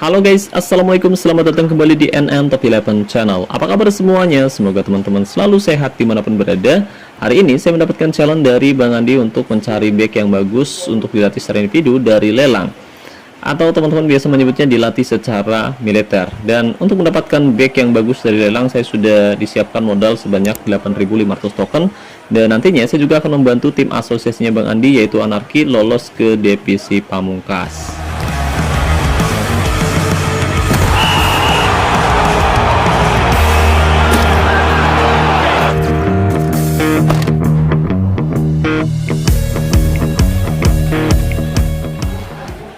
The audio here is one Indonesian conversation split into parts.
Halo guys, assalamualaikum, selamat datang kembali di NN Top 11 Channel. Apa kabar semuanya? Semoga teman-teman selalu sehat dimanapun berada. Hari ini saya mendapatkan challenge dari Bang Andi untuk mencari back yang bagus untuk dilatih secara individu dari lelang, atau teman-teman biasa menyebutnya dilatih secara militer. Dan untuk mendapatkan back yang bagus dari lelang, saya sudah disiapkan modal sebanyak 8.500 token. Dan nantinya saya juga akan membantu tim asosiasinya Bang Andi, yaitu Anarki, lolos ke divisi pamungkas.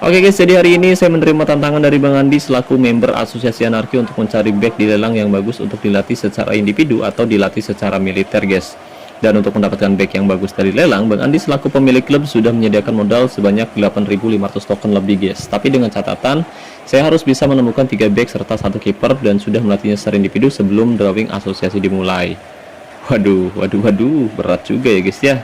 Oke guys, jadi hari ini saya menerima tantangan dari Bang Andi selaku member Asosiasi Anarki untuk mencari back di lelang yang bagus untuk dilatih secara individu atau dilatih secara militer guys. Dan untuk mendapatkan back yang bagus dari lelang, Bang Andi selaku pemilik klub sudah menyediakan modal sebanyak 8.500 token lebih guys. Tapi dengan catatan, saya harus bisa menemukan 3 back serta 1 kiper dan sudah melatihnya secara individu sebelum drawing asosiasi dimulai. Waduh, berat juga ya guys ya.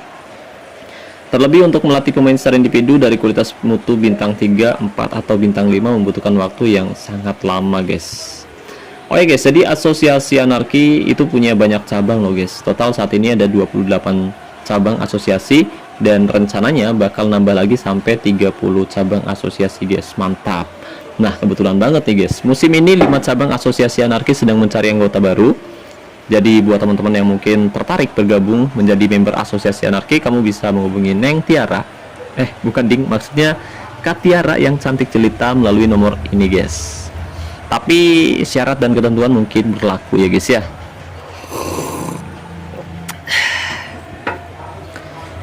Terlebih untuk melatih pemain secara individu dari kualitas mutu bintang 3, 4, atau bintang 5 membutuhkan waktu yang sangat lama guys. Oke guys, jadi asosiasi Anarki itu punya banyak cabang loh guys. Total saat ini ada 28 cabang asosiasi dan rencananya bakal nambah lagi sampai 30 cabang asosiasi guys. Mantap. Nah, kebetulan banget nih guys, musim ini 5 cabang asosiasi Anarki sedang mencari anggota baru. Jadi buat teman-teman yang mungkin tertarik bergabung menjadi member Asosiasi Anarki, kamu bisa menghubungi Neng Tiara. Bukan ding, maksudnya Kak Tiara yang cantik jelita melalui nomor ini guys. Tapi syarat dan ketentuan mungkin berlaku ya guys ya.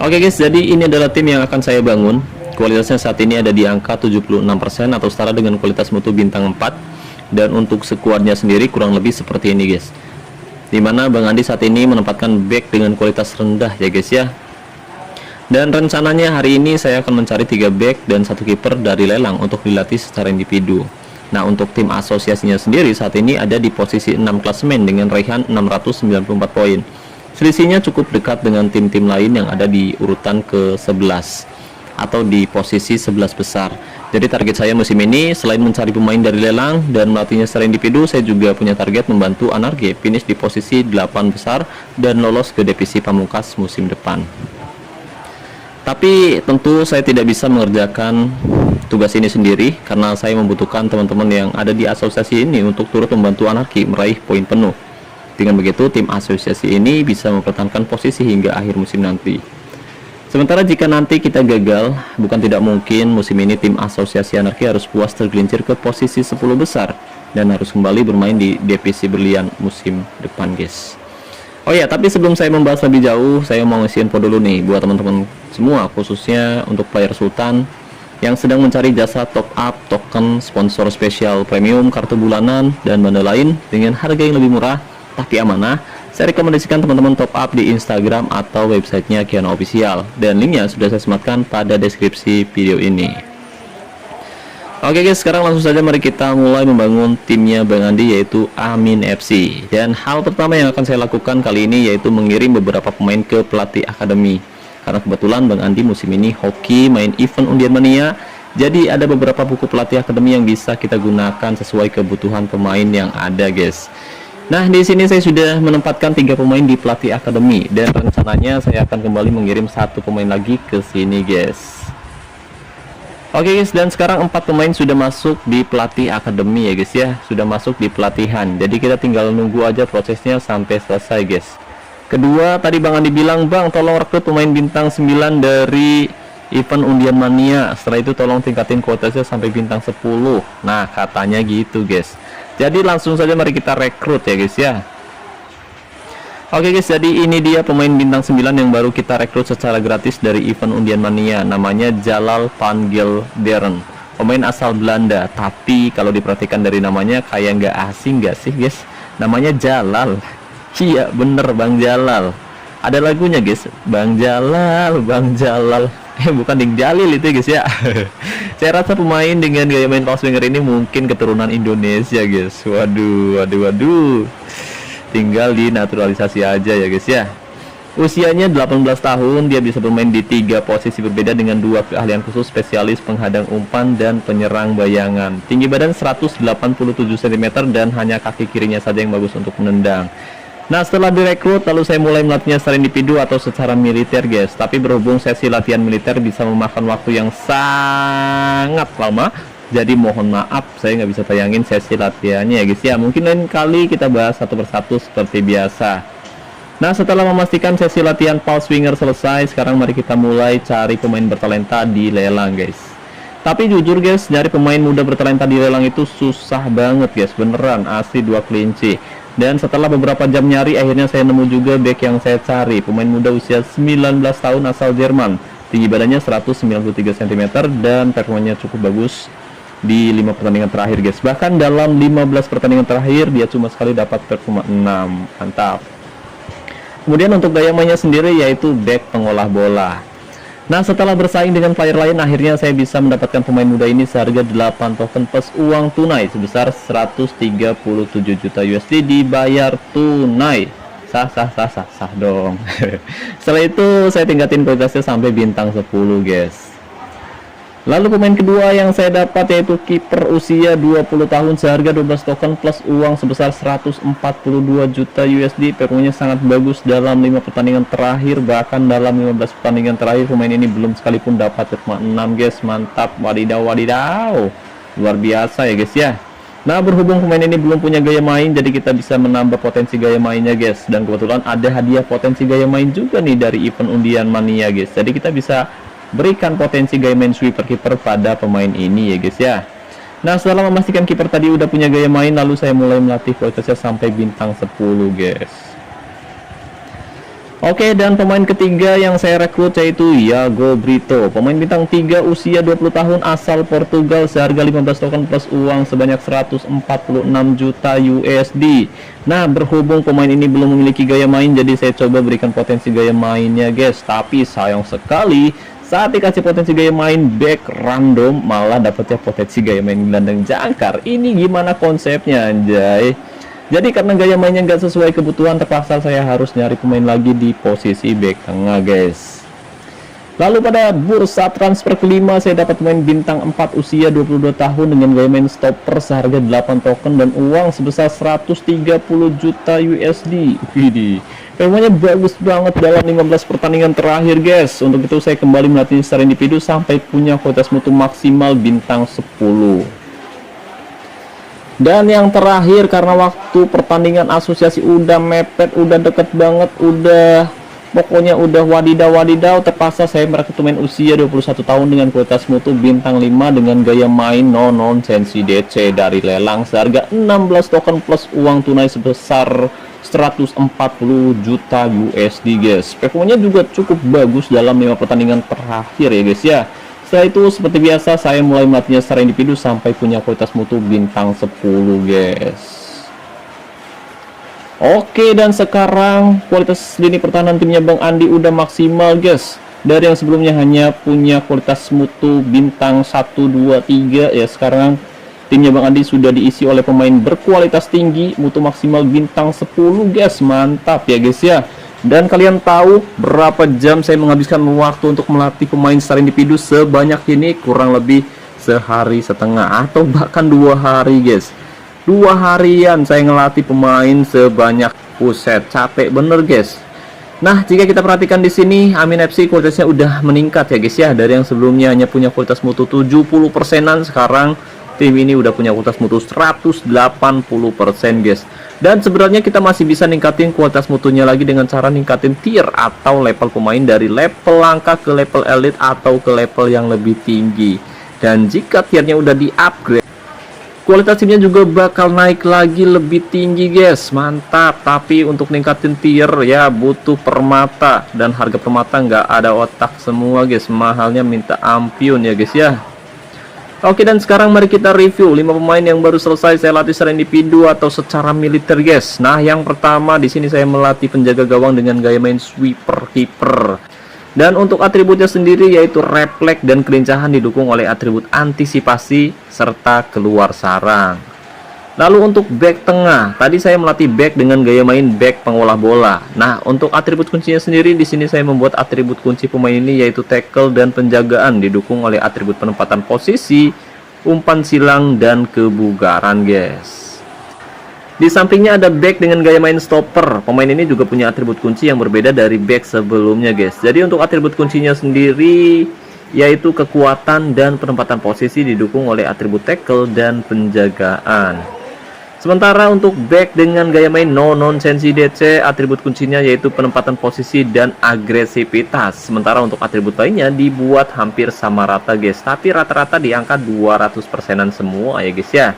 Oke guys, jadi ini adalah tim yang akan saya bangun. Kualitasnya saat ini ada di angka 76% atau setara dengan kualitas mutu bintang 4. Dan untuk skuadnya sendiri kurang lebih seperti ini guys, dimana Bang Andi saat ini menempatkan back dengan kualitas rendah ya guys ya. Dan rencananya hari ini saya akan mencari 3 back dan 1 kiper dari lelang untuk dilatih secara individu. Nah, untuk tim asosiasinya sendiri saat ini ada di posisi 6 klasemen dengan raihan 694 poin. Selisihnya cukup dekat dengan tim-tim lain yang ada di urutan ke-11 atau di posisi 11 besar. Jadi target saya musim ini selain mencari pemain dari lelang dan melatihnya secara individu, saya juga punya target membantu Anarki finish di posisi 8 besar dan lolos ke divisi pamungkas musim depan. Tapi tentu saya tidak bisa mengerjakan tugas ini sendiri karena saya membutuhkan teman-teman yang ada di asosiasi ini untuk turut membantu Anarki meraih poin penuh. Dengan begitu tim asosiasi ini bisa mempertahankan posisi hingga akhir musim nanti. Sementara jika nanti kita gagal, bukan tidak mungkin musim ini tim asosiasi Anarki harus puas tergelincir ke posisi 10 besar dan harus kembali bermain di divisi berlian musim depan guys. Oh ya, tapi sebelum saya membahas lebih jauh, saya mau ngasih info dulu nih buat teman-teman semua, khususnya untuk player Sultan yang sedang mencari jasa top up, token, sponsor spesial premium, kartu bulanan, dan benda lain dengan harga yang lebih murah tapi amanah. Saya rekomendasikan teman-teman top up di Instagram atau websitenya Kiana Official, dan linknya sudah saya sematkan pada deskripsi video ini. Oke guys, sekarang langsung saja mari kita mulai membangun timnya Bang Andi, yaitu Amin FC. Dan hal pertama yang akan saya lakukan kali ini yaitu mengirim beberapa pemain ke pelatih akademi, karena kebetulan Bang Andi musim ini hoki main event undian mania. Jadi ada beberapa buku pelatih akademi yang bisa kita gunakan sesuai kebutuhan pemain yang ada guys. Nah, di sini saya sudah menempatkan 3 pemain di pelatih akademi dan rencananya saya akan kembali mengirim 1 pemain lagi ke sini guys. Oke guys, dan sekarang 4 pemain sudah masuk di pelatih akademi ya guys ya, sudah masuk di pelatihan. Jadi kita tinggal nunggu aja prosesnya sampai selesai guys. Kedua, tadi Bang Andi bilang, "Bang, tolong rekrut pemain bintang 9 dari event undian mania. Setelah itu tolong tingkatin kuotanya sampai bintang 10." Nah, katanya gitu guys. Jadi langsung saja mari kita rekrut ya guys ya. Oke guys, jadi ini dia pemain bintang 9 yang baru kita rekrut secara gratis dari event undian mania. Namanya Jalal van Gelderen, pemain asal Belanda. Tapi kalau diperhatikan dari namanya kayak nggak asing nggak sih guys, namanya Jalal. Iya bener, Bang Jalal. Ada lagunya guys, Bang Jalal, Bang Jalal. Bukan Ding Jalil itu guys ya. Saya rasa pemain dengan gaya main paus winger ini mungkin keturunan Indonesia guys. Waduh. Tinggal dinaturalisasi aja ya guys ya. Usianya 18 tahun, dia bisa bermain di 3 posisi berbeda dengan 2 keahlian khusus, spesialis penghadang umpan dan penyerang bayangan. Tinggi badan 187 cm dan hanya kaki kirinya saja yang bagus untuk menendang. Nah, setelah direkrut, lalu saya mulai melatihnya secara individu atau secara militer, guys. Tapi berhubung sesi latihan militer bisa memakan waktu yang sangat lama, jadi mohon maaf saya nggak bisa tayangin sesi latihannya ya, guys ya. Mungkin lain kali kita bahas satu persatu seperti biasa. Nah, setelah memastikan sesi latihan pulse winger selesai, sekarang mari kita mulai cari pemain bertalenta di lelang, guys. Tapi jujur, guys, nyari pemain muda bertalenta di lelang itu susah banget, guys. Beneran, asli 2 kelinci. Dan setelah beberapa jam nyari, akhirnya saya nemu juga back yang saya cari. Pemain muda usia 19 tahun asal Jerman. Tinggi badannya 193 cm dan performanya cukup bagus di 5 pertandingan terakhir, guys. Bahkan dalam 15 pertandingan terakhir, dia cuma sekali dapat performa 6. Mantap. Kemudian untuk gaya mainnya sendiri yaitu back pengolah bola. Nah, setelah bersaing dengan player lain, akhirnya saya bisa mendapatkan pemain muda ini seharga 8 token plus uang tunai sebesar 137 juta USD dibayar tunai. Sah dong. Setelah itu saya tingkatin kualitasnya sampai bintang 10, guys. Lalu pemain kedua yang saya dapat yaitu kiper usia 20 tahun seharga 12 token plus uang sebesar 142 juta USD. Performanya sangat bagus dalam 5 pertandingan terakhir, bahkan dalam 15 pertandingan terakhir pemain ini belum sekalipun dapat performa 6, guys. Mantap, wadidaw. Luar biasa ya, guys ya. Nah, berhubung pemain ini belum punya gaya main, jadi kita bisa menambah potensi gaya mainnya, guys. Dan kebetulan ada hadiah potensi gaya main juga nih dari event undian mania, guys. Jadi kita bisa berikan potensi gaya main sweeper kiper pada pemain ini ya, guys ya. Nah, setelah memastikan kiper tadi udah punya gaya main, lalu saya mulai melatih kualitasnya sampai bintang 10, guys. Oke, dan pemain ketiga yang saya rekrut yaitu Iago Brito. Pemain bintang 3 usia 20 tahun asal Portugal seharga 15 token plus uang sebanyak 146 juta USD. Nah, berhubung pemain ini belum memiliki gaya main, jadi saya coba berikan potensi gaya mainnya, guys. Tapi sayang sekali, saat dikasih potensi gaya main back random, malah dapatnya potensi gaya main gelandang jangkar. Ini gimana konsepnya, anjay? Jadi karena gaya mainnya nggak sesuai kebutuhan, terpaksa saya harus nyari pemain lagi di posisi back tengah, guys. Lalu pada bursa transfer kelima, saya dapat pemain bintang 4 usia 22 tahun dengan gaya main stopper seharga 8 token dan uang sebesar 130 juta USD. Widih, performanya bagus banget dalam 15 pertandingan terakhir, guys. Untuk itu saya kembali melatih secara individu sampai punya kualitas mutu maksimal bintang 10. Dan yang terakhir, karena waktu pertandingan asosiasi udah mepet, udah deket banget, pokoknya udah wadidaw, terpaksa saya merekrut pemain usia 21 tahun dengan kualitas mutu bintang 5 dengan gaya main no nonsense DC dari lelang seharga 16 token plus uang tunai sebesar 140 juta USD, guys. Performanya juga cukup bagus dalam 5 pertandingan terakhir ya, guys ya. Setelah itu seperti biasa saya mulai melatihnya secara individu sampai punya kualitas mutu bintang 10, guys. Oke, dan sekarang kualitas lini pertahanan timnya Bang Andi udah maksimal, guys. Dari yang sebelumnya hanya punya kualitas mutu bintang 1, 2, 3 ya, sekarang timnya Bang Andi sudah diisi oleh pemain berkualitas tinggi, mutu maksimal bintang 10, guys. Mantap ya, guys ya. Dan kalian tahu berapa jam saya menghabiskan waktu untuk melatih pemain secara individu sebanyak ini? Kurang lebih sehari setengah atau bahkan 2 hari, guys. 2 harian saya ngelatih pemain sebanyak, buset, capek bener, guys. Nah, jika kita perhatikan di sini, Amin FC kualitasnya udah meningkat ya, guys ya. Dari yang sebelumnya hanya punya kualitas mutu 70%-an, sekarang tim ini udah punya kualitas mutu 180%, guys. Dan sebenarnya kita masih bisa ningkatin kualitas mutunya lagi dengan cara ningkatin tier atau level pemain dari level langka ke level elite atau ke level yang lebih tinggi. Dan jika tiernya udah di upgrade, kualitas timnya juga bakal naik lagi lebih tinggi, guys. Mantap. Tapi untuk ningkatin tier ya butuh permata, dan harga permata nggak ada otak semua, guys. Mahalnya minta ampun ya, guys ya. Oke, dan sekarang mari kita review 5 pemain yang baru selesai saya latih secara individu atau secara militer, guys. Nah, yang pertama di sini saya melatih penjaga gawang dengan gaya main sweeper kiper. Dan untuk atributnya sendiri yaitu refleks dan kelincahan didukung oleh atribut antisipasi serta keluar sarang. Lalu untuk back tengah, tadi saya melatih back dengan gaya main back pengolah bola. Nah, untuk atribut kuncinya sendiri di sini saya membuat atribut kunci pemain ini yaitu tackle dan penjagaan, didukung oleh atribut penempatan posisi, umpan silang dan kebugaran, guys. Di sampingnya ada back dengan gaya main stopper. Pemain ini juga punya atribut kunci yang berbeda dari back sebelumnya, guys. Jadi untuk atribut kuncinya sendiri yaitu kekuatan dan penempatan posisi, didukung oleh atribut tackle dan penjagaan. Sementara untuk back dengan gaya main no nonsense DC, atribut kuncinya yaitu penempatan posisi dan agresivitas. Sementara untuk atribut lainnya dibuat hampir sama rata, guys. Tapi rata-rata di angka 200%-an semua ya, guys ya.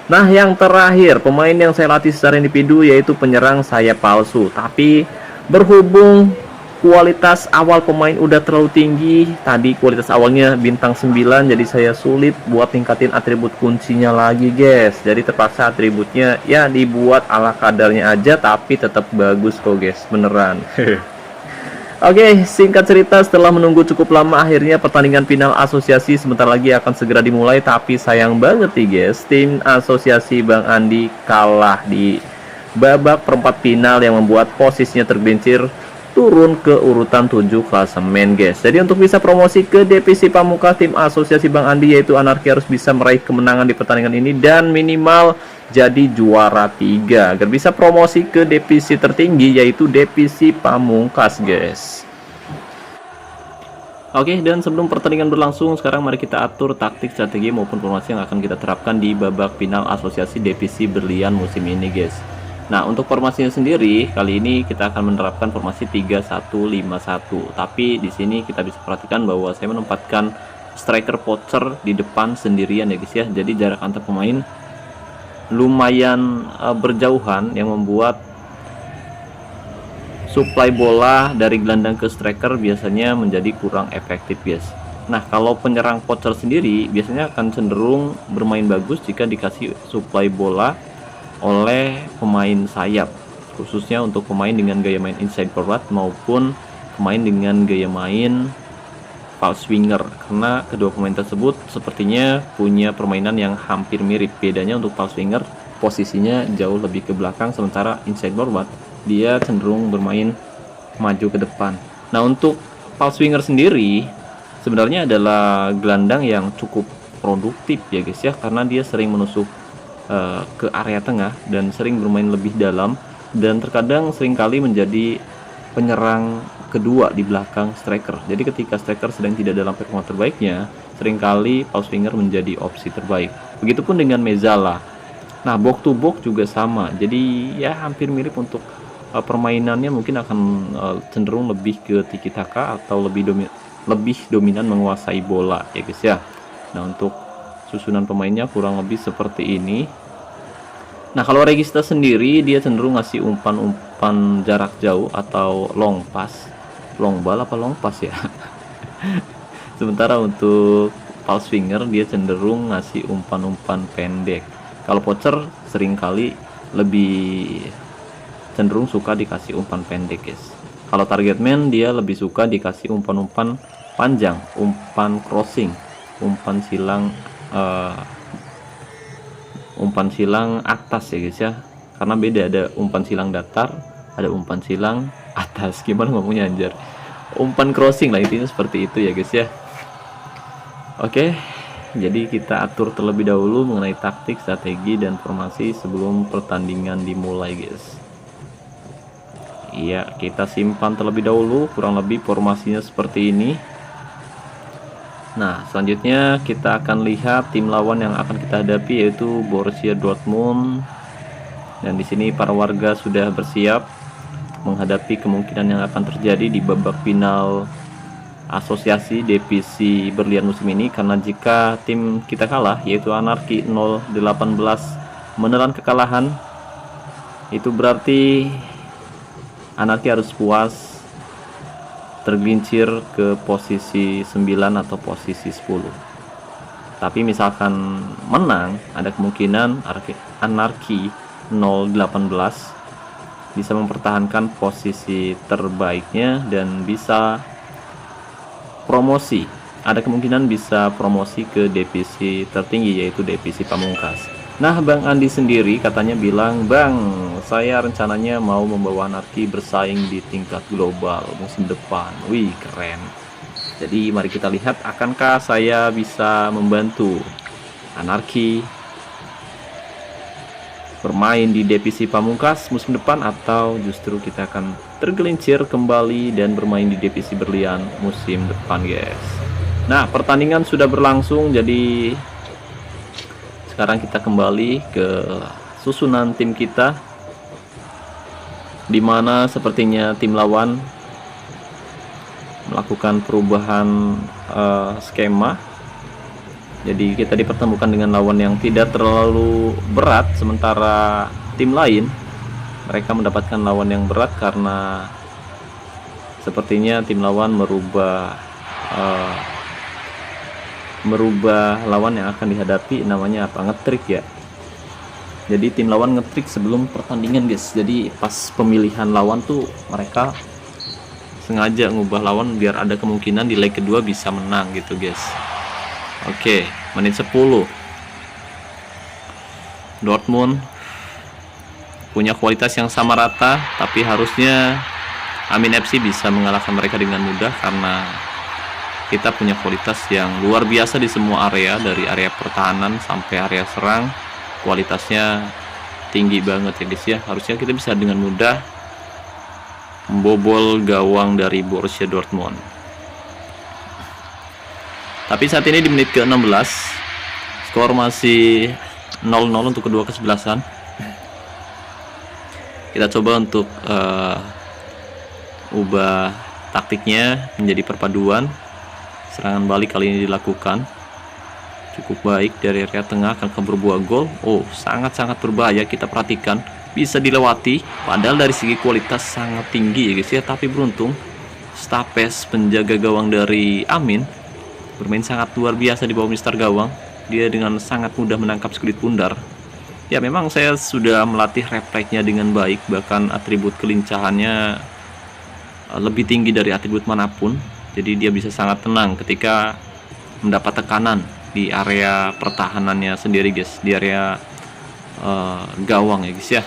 Nah, yang terakhir, pemain yang saya latih secara individu yaitu penyerang sayap palsu. Tapi berhubung kualitas awal pemain udah terlalu tinggi, tadi kualitas awalnya bintang 9, jadi saya sulit buat tingkatin atribut kuncinya lagi, guys. Jadi terpaksa atributnya ya dibuat ala kadarnya aja, tapi tetap bagus kok, guys, beneran. Oke, singkat cerita, setelah menunggu cukup lama, akhirnya pertandingan final asosiasi sebentar lagi akan segera dimulai. Tapi sayang banget nih, guys, tim asosiasi Bang Andi kalah di babak perempat final yang membuat posisinya tergelincir turun ke urutan 7 klasemen, guys. Jadi untuk bisa promosi ke divisi pamungkas, tim asosiasi Bang Andi yaitu Anarki harus bisa meraih kemenangan di pertandingan ini dan minimal jadi juara 3 agar bisa promosi ke divisi tertinggi yaitu divisi pamungkas, guys. Oke, dan sebelum pertandingan berlangsung, sekarang mari kita atur taktik, strategi maupun formasi yang akan kita terapkan di babak final asosiasi divisi berlian musim ini, guys. Nah, untuk formasinya sendiri kali ini kita akan menerapkan formasi 3-1-5-1. Tapi di sini kita bisa perhatikan bahwa saya menempatkan striker poacher di depan sendirian ya, guys ya. Jadi jarak antar pemain lumayan berjauhan yang membuat suplai bola dari gelandang ke striker biasanya menjadi kurang efektif, guys. Nah, kalau penyerang poacher sendiri biasanya akan cenderung bermain bagus jika dikasih suplai bola oleh pemain sayap, khususnya untuk pemain dengan gaya main inside forward maupun pemain dengan gaya main false winger, karena kedua pemain tersebut sepertinya punya permainan yang hampir mirip. Bedanya untuk false winger posisinya jauh lebih ke belakang, sementara inside forward dia cenderung bermain maju ke depan. Nah, untuk false winger sendiri sebenarnya adalah gelandang yang cukup produktif ya, guys ya, karena dia sering menusuk ke area tengah dan sering bermain lebih dalam, dan terkadang seringkali menjadi penyerang kedua di belakang striker. Jadi ketika striker sedang tidak dalam performa terbaiknya, seringkali false winger menjadi opsi terbaik. Begitupun dengan Mezzala. Nah, box to box juga sama. Jadi ya hampir mirip untuk permainannya, mungkin akan cenderung lebih ke tiki taka atau lebih dominan menguasai bola ya, guys ya. Nah, untuk susunan pemainnya kurang lebih seperti ini. Nah, kalau Regista sendiri dia cenderung ngasih umpan-umpan jarak jauh atau long pass, long ball apa long pass ya. Sementara untuk false winger dia cenderung ngasih umpan-umpan pendek. Kalau poacher seringkali lebih cenderung suka dikasih umpan pendek, guys. Kalau target man dia lebih suka dikasih umpan-umpan panjang, umpan crossing, umpan silang atas ya, guys ya. Karena beda, ada umpan silang datar, ada umpan silang atas. Gimana ngomongnya anjir, umpan crossing lah, intinya seperti itu ya, guys ya. Oke, jadi kita atur terlebih dahulu mengenai taktik, strategi dan formasi sebelum pertandingan dimulai, guys. Iya, kita simpan terlebih dahulu kurang lebih formasinya seperti ini. Nah, selanjutnya kita akan lihat tim lawan yang akan kita hadapi yaitu Borussia Dortmund. Dan di sini para warga sudah bersiap menghadapi kemungkinan yang akan terjadi di babak final asosiasi divisi berlian musim ini, karena jika tim kita kalah yaitu Anarki 0-18 menelan kekalahan, itu berarti Anarki harus puas tergelincir ke posisi 9 atau posisi 10. Tapi misalkan menang, ada kemungkinan Anarki 018 bisa mempertahankan posisi terbaiknya dan bisa promosi. Ada kemungkinan bisa promosi ke divisi tertinggi yaitu divisi pamungkas. Nah, Bang Andi sendiri katanya bilang, Bang, saya rencananya mau membawa Anarki bersaing di tingkat global musim depan. Wih, keren. Jadi mari kita lihat, akankah saya bisa membantu Anarki bermain di divisi pamungkas musim depan, atau justru kita akan tergelincir kembali dan bermain di divisi berlian musim depan, guys. Nah, pertandingan sudah berlangsung, jadi sekarang kita kembali ke susunan tim kita, dimana sepertinya tim lawan melakukan perubahan skema. Jadi kita dipertemukan dengan lawan yang tidak terlalu berat, sementara tim lain mereka mendapatkan lawan yang berat karena sepertinya tim lawan merubah lawan yang akan dihadapi, namanya apa, ngetrik ya. Jadi tim lawan ngetrik sebelum pertandingan, guys. Jadi pas pemilihan lawan tuh mereka sengaja ngubah lawan biar ada kemungkinan di leg kedua bisa menang gitu, guys. Oke, menit 10. Dortmund punya kualitas yang sama rata, tapi harusnya Amin FC bisa mengalahkan mereka dengan mudah karena kita punya kualitas yang luar biasa di semua area, dari area pertahanan sampai area serang. Kualitasnya tinggi banget ya, guys ya. Harusnya kita bisa dengan mudah membobol gawang dari Borussia Dortmund. Tapi saat ini di menit ke-16 skor masih 0-0 untuk kedua kesebelasan. Kita coba untuk ubah taktiknya menjadi perpaduan. Serangan balik kali ini dilakukan cukup baik dari area tengah, akan berbuah gol. Oh, sangat-sangat berbahaya, kita perhatikan bisa dilewati, padahal dari segi kualitas sangat tinggi ya, guys ya. Tapi beruntung Stapes, penjaga gawang dari Amin, bermain sangat luar biasa di bawah mister gawang. Dia dengan sangat mudah menangkap skulit bundar. Ya, memang saya sudah melatih refleksnya dengan baik, bahkan atribut kelincahannya lebih tinggi dari atribut manapun. Jadi dia bisa sangat tenang ketika mendapat tekanan di area pertahanannya sendiri, guys, di area gawang ya, guys ya.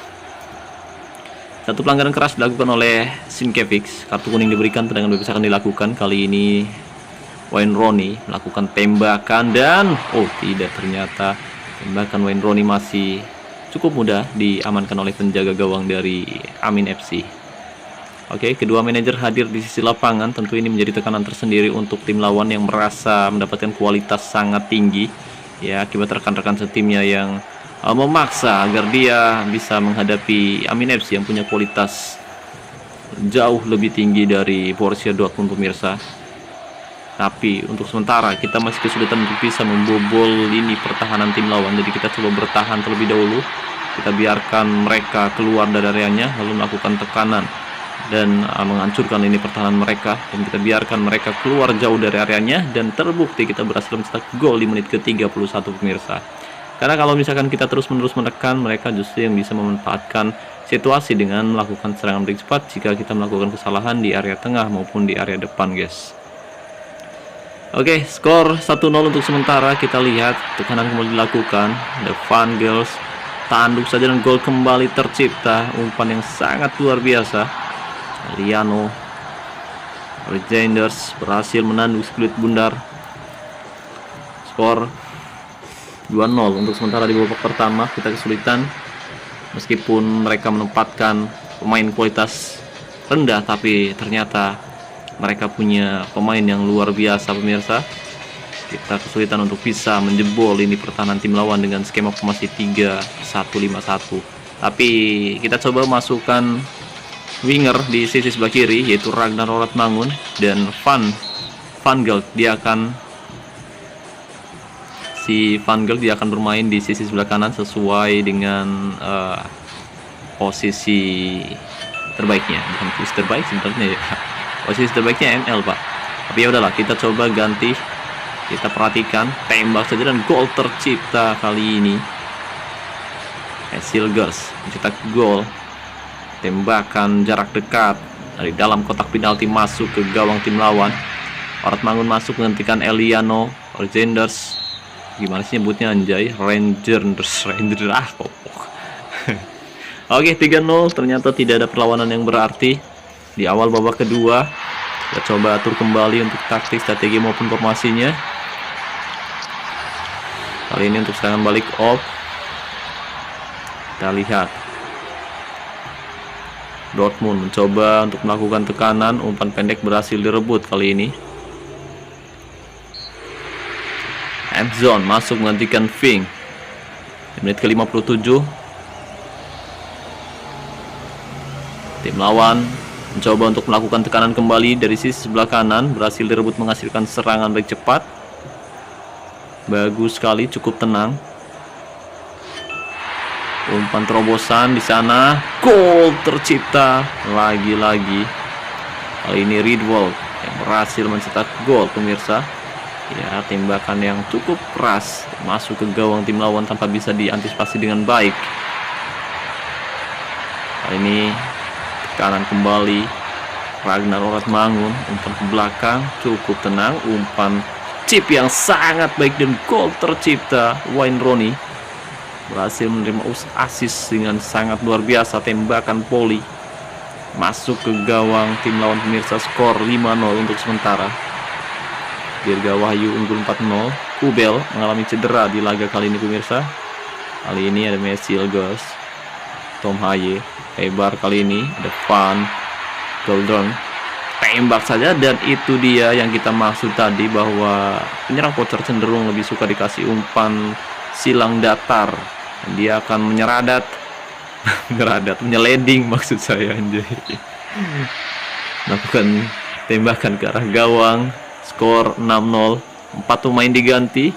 Satu pelanggaran keras dilakukan oleh Sienkiewicz, kartu kuning diberikan, tendangan bebas akan dilakukan. Kali ini Wayne Rooney melakukan tembakan dan tidak, ternyata tembakan Wayne Rooney masih cukup mudah diamankan oleh penjaga gawang dari Amin FC. Oke, kedua manajer hadir di sisi lapangan. Tentu ini menjadi tekanan tersendiri untuk tim lawan yang merasa mendapatkan kualitas sangat tinggi ya, akibat rekan-rekan setimnya yang memaksa agar dia bisa menghadapi Amin FC yang punya kualitas jauh lebih tinggi dari Borussia Dortmund, pemirsa. Tapi untuk sementara kita masih kesulitan untuk bisa membobol lini pertahanan tim lawan. Jadi kita coba bertahan terlebih dahulu. Kita biarkan mereka keluar dari areanya, lalu melakukan tekanan dan menghancurkan lini pertahanan mereka. Dan kita biarkan mereka keluar jauh dari areanya, dan terbukti kita berhasil mencetak gol di menit ke-31, pemirsa. Karena kalau misalkan kita terus-menerus menekan, mereka justru yang bisa memanfaatkan situasi dengan melakukan serangan break cepat jika kita melakukan kesalahan di area tengah maupun di area depan, guys. Oke, skor 1-0 untuk sementara. Kita lihat tekanan kembali dilakukan. The Van Gils tanduk saja dan gol kembali tercipta. Umpan yang sangat luar biasa. Liano Regenders berhasil menanduk skulit bundar. Skor 2-0 untuk sementara di babak pertama. Kita kesulitan meskipun mereka menempatkan pemain kualitas rendah, tapi ternyata mereka punya pemain yang luar biasa, pemirsa. Kita kesulitan untuk bisa menjebol ini pertahanan tim lawan dengan skema formasi 3-1-5-1. Tapi kita coba masukkan winger di sisi sebelah kiri, yaitu Ragnar Roratmangun dan Van Gaal. Van Gaal dia akan bermain di sisi sebelah kanan sesuai dengan posisi terbaiknya. Bukan posisi terbaik sebenarnya ya. Posisi terbaiknya ML, Pak. Tapi ya udahlah, kita coba ganti. Kita perhatikan, tembak saja dan gol tercipta kali ini. Silgers mencetak gol. Tembakan jarak dekat dari dalam kotak penalti masuk ke gawang tim lawan. Roratmangun masuk menghentikan Eliano Regenders. gimana sih nyebutnya anjay, Rangers kok. Oke, 3-0. Ternyata tidak ada perlawanan yang berarti di awal babak kedua. Kita coba atur kembali untuk taktik, strategi maupun formasinya. Kali ini untuk serangan balik off. Kita lihat Dortmund mencoba untuk melakukan tekanan, umpan pendek berhasil direbut kali ini. Endzone masuk menggantikan Fink. Menit ke-57. Tim lawan mencoba untuk melakukan tekanan kembali dari sisi sebelah kanan, berhasil direbut menghasilkan serangan baik cepat. Bagus sekali, cukup tenang. Umpan terobosan di sana, gol tercipta lagi-lagi. Kali ini Riedwald yang berhasil mencetak gol, pemirsa. Ya, tembakan yang cukup keras masuk ke gawang tim lawan tanpa bisa diantisipasi dengan baik. Kali ini tekanan kembali Ragnar Oratmangun, umpan ke belakang cukup tenang, umpan chip yang sangat baik dan gol tercipta. Wayne Rooney berhasil menerima assist dengan sangat luar biasa, tembakan volley masuk ke gawang tim lawan, pemirsa. Skor 5-0 untuk sementara. Dirga Wahyu unggul 4-0. Kubel mengalami cedera di laga kali ini, pemirsa. Kali ini ada Messi Elgos, Tom Haye, Eibar. Kali ini ada Van Goldron, tembak saja, dan itu dia yang kita maksud tadi, bahwa penyerang voucher cenderung lebih suka dikasih umpan silang datar, dan dia akan menyeradat menyeleding maksud saya, anjay. Melakukan tembakan ke arah gawang. Skor 6-0. 4 pemain diganti.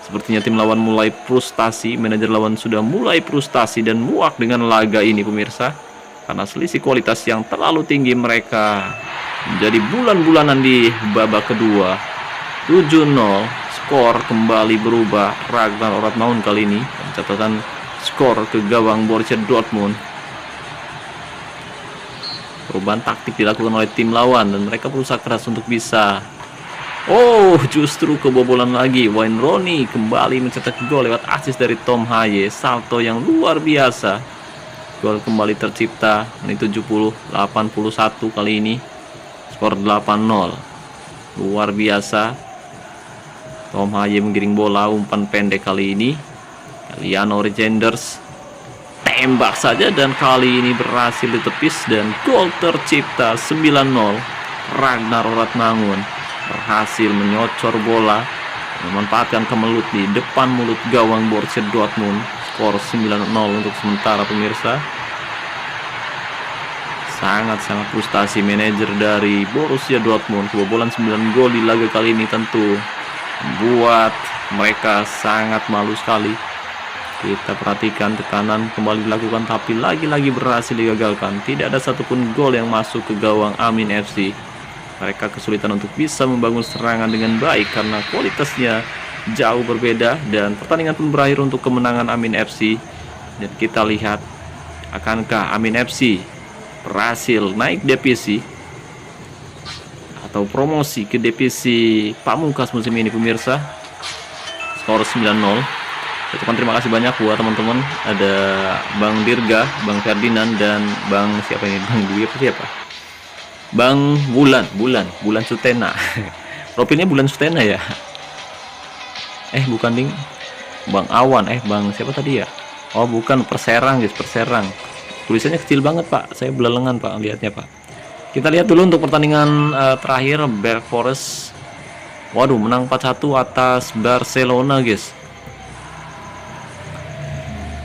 Sepertinya tim lawan mulai frustasi, manajer lawan sudah mulai frustasi dan muak dengan laga ini, pemirsa, karena selisih kualitas yang terlalu tinggi mereka menjadi bulan-bulanan di babak kedua. 7-0. Skor kembali berubah. Ragnar Oratmangun kali ini catatan skor ke gawang Borussia Dortmund. Perubahan taktik dilakukan oleh tim lawan dan mereka berusaha keras untuk bisa. Justru kebobolan lagi. Wayne Rooney kembali mencetak gol lewat assist dari Tom Haye, salto yang luar biasa. Gol kembali tercipta menit 70-81 kali ini. Skor 8-0. Luar biasa. Tom Haye menggiring bola, umpan pendek kali ini. Liano Regenders tembak saja dan kali ini berhasil ditepis dan gol tercipta. 9-0. Ragnar Oratmangun berhasil menyocor bola, memanfaatkan kemelut di depan mulut gawang Borussia Dortmund. Skor 9-0 untuk sementara, pemirsa. Sangat-sangat frustasi manajer dari Borussia Dortmund. Kebobolan 9 gol di laga kali ini tentu membuat mereka sangat malu sekali. Kita perhatikan tekanan kembali dilakukan, tapi lagi-lagi berhasil digagalkan. Tidak ada satupun gol yang masuk ke gawang Amin FC. Mereka kesulitan untuk bisa membangun serangan dengan baik karena kualitasnya jauh berbeda, dan pertandingan pun berakhir untuk kemenangan Amin FC. Dan kita lihat, akankah Amin FC berhasil naik divisi atau promosi ke divisi pamungkas musim ini, pemirsa. Skor 9-0. Ucapan terima kasih banyak buat teman-teman. Ada Bang Dirga, Bang Ferdinand, dan Bang siapa ini? Bang Dwi apa siapa? Bang Bulan Sutena. Profilnya Bulan Sutena ya? Bukan ding. Bang Awan, Bang siapa tadi ya? Oh bukan, Perserang guys, Perserang. Tulisannya kecil banget Pak, saya belalengan Pak lihatnya Pak. Kita lihat dulu untuk pertandingan terakhir. Berg Forest, waduh, menang 4-1 atas Barcelona guys.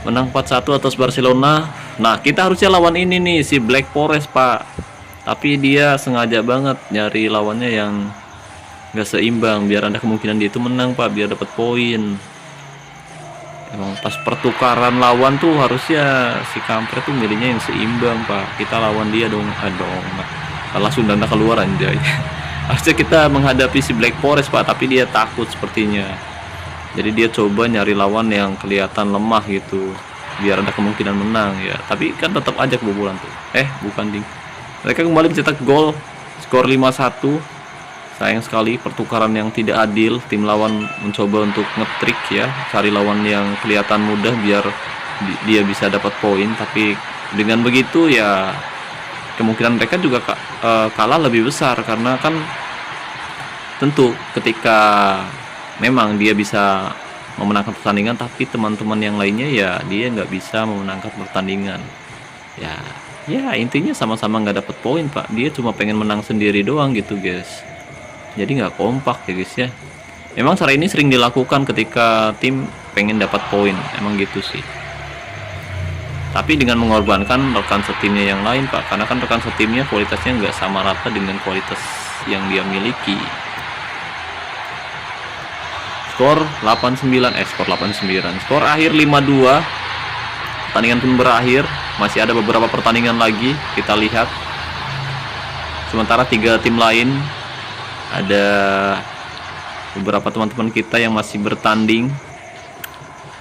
Menang 4-1 atas Barcelona. Nah kita harusnya lawan ini nih, si Black Forest Pak. Tapi dia sengaja banget nyari lawannya yang gak seimbang, biar ada kemungkinan dia itu menang Pak, biar dapat poin. Emang pas pertukaran lawan tuh harusnya si kampret tuh milihnya yang seimbang Pak. Kita lawan dia dong. Salah Sundana keluar anjay. Harusnya kita menghadapi si Black Forest Pak, tapi dia takut sepertinya. Jadi dia coba nyari lawan yang kelihatan lemah gitu, biar ada kemungkinan menang ya. Tapi kan tetap aja kebobolan tuh. Bukan ding. Mereka kembali mencetak gol. Skor 5-1. Sayang sekali pertukaran yang tidak adil. Tim lawan mencoba untuk ngetrik ya, cari lawan yang kelihatan mudah biar dia bisa dapat poin, tapi dengan begitu ya kemungkinan mereka juga kalah lebih besar, karena kan tentu ketika memang dia bisa memenangkan pertandingan tapi teman-teman yang lainnya ya dia nggak bisa memenangkan pertandingan. Ya intinya sama-sama nggak dapat poin Pak, dia cuma pengen menang sendiri doang gitu guys, jadi nggak kompak ya guys ya. Memang cara ini sering dilakukan ketika tim pengen dapat poin, emang gitu sih, tapi dengan mengorbankan rekan setimnya yang lain Pak, karena kan rekan setimnya kualitasnya nggak sama rata dengan kualitas yang dia miliki. Skor 89, skor akhir 5-2. Pertandingan pun berakhir, masih ada beberapa pertandingan lagi kita lihat. Sementara 3 tim lain, ada beberapa teman-teman kita yang masih bertanding.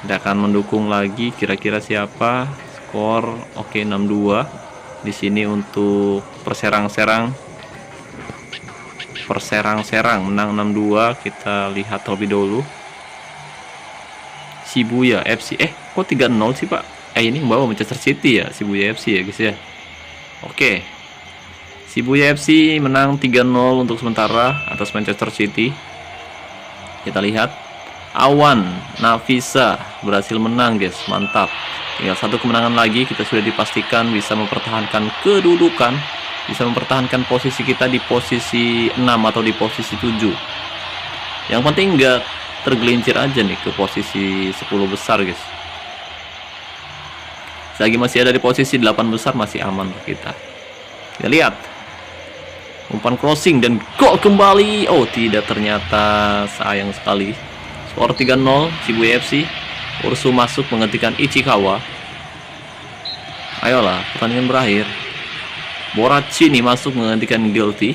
Kita akan mendukung lagi, kira-kira siapa? Skor oke 6-2. Di sini untuk Perserang-Serang menang 6-2. Kita lihat terlebih dahulu. Shibuya FC, kok 3-0 sih Pak? Ini membawa Manchester City ya, Shibuya FC ya guys ya. Oke, Shibuya FC menang 3-0 untuk sementara atas Manchester City. Kita lihat Awan Nafisa berhasil menang guys, mantap. Tinggal 1 kemenangan lagi, kita sudah dipastikan bisa mempertahankan kedudukan, bisa mempertahankan posisi kita di posisi 6 atau di posisi 7. Yang penting nggak tergelincir aja nih ke posisi 10 besar guys. Selagi masih ada di posisi 8 besar masih aman untuk kita. Kita lihat umpan crossing dan gol kembali. Oh tidak, ternyata sayang sekali. Skor 3-0 Shibuya FC. Ursu masuk menghentikan Ichikawa. Ayolah, pertandingan berakhir. Boraccini masuk menggantikan Guilty.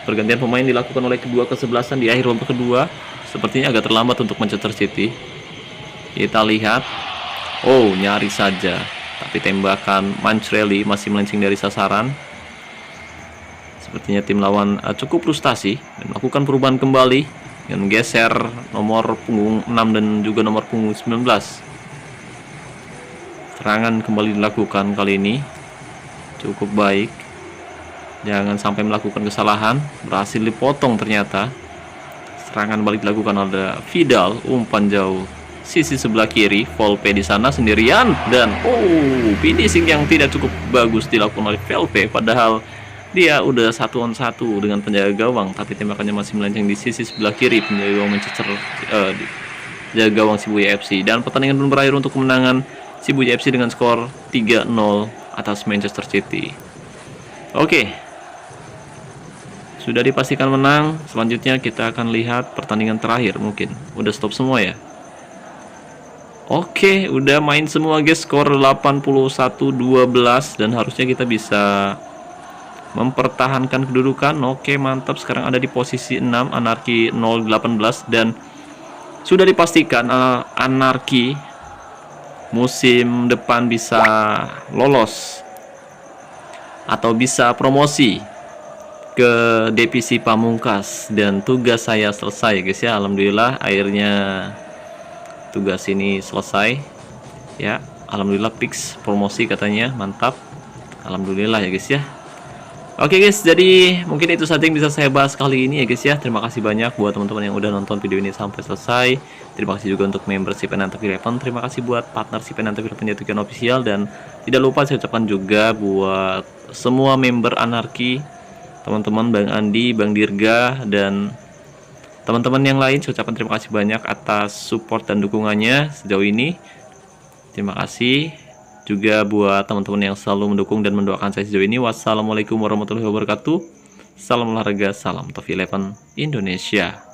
Pergantian pemain dilakukan oleh kedua kesebelasan di akhir babak kedua. Sepertinya agak terlambat untuk Manchester City. Kita lihat. Oh, nyaris saja. Tapi tembakan Manchrelli masih melenceng dari sasaran. Sepertinya tim lawan cukup frustasi dan melakukan perubahan kembali dengan menggeser nomor punggung 6 dan juga nomor punggung 19. Serangan kembali dilakukan kali ini. Cukup baik. Jangan sampai melakukan kesalahan. Berhasil dipotong ternyata. Serangan balik dilakukan oleh Vidal, umpan jauh sisi sebelah kiri, Volpe di sana sendirian dan finishing yang tidak cukup bagus dilakukan oleh Volpe, padahal dia udah 1-on-1 dengan penjaga gawang, tapi tembakannya masih melenceng di sisi sebelah kiri penjaga gawang jaga gawang Shibuya FC. Dan pertandingan pun berakhir untuk kemenangan Shibuya FC dengan skor 3-0 atas Manchester City. Oke, sudah dipastikan menang. Selanjutnya kita akan lihat pertandingan terakhir. Mungkin udah stop semua ya. Oke, udah main semua guys, skor 81-12 dan harusnya kita bisa mempertahankan kedudukan. Oke, mantap. Sekarang ada di posisi 6, Anarki 0-18 dan sudah dipastikan Anarki musim depan bisa lolos atau bisa promosi ke divisi pamungkas dan tugas saya selesai guys ya. Alhamdulillah akhirnya tugas ini selesai ya, alhamdulillah fix promosi katanya, mantap, alhamdulillah ya guys ya. Oke guys, jadi mungkin itu saja yang bisa saya bahas kali ini ya guys ya. Terima kasih banyak buat teman-teman yang udah nonton video ini sampai selesai. Terima kasih juga untuk membership Anantapil Eleven. Terima kasih buat partnership Anantapil Penjatukan Official, dan tidak lupa saya ucapkan juga buat semua member Anarki, teman-teman Bang Andi, Bang Dirga, dan teman-teman yang lain. Saya ucapkan terima kasih banyak atas support dan dukungannya sejauh ini. Terima kasih juga buat teman-teman yang selalu mendukung dan mendoakan saya sejauh ini. Wassalamualaikum warahmatullahi wabarakatuh. Salam olahraga, salam Top 11 Indonesia.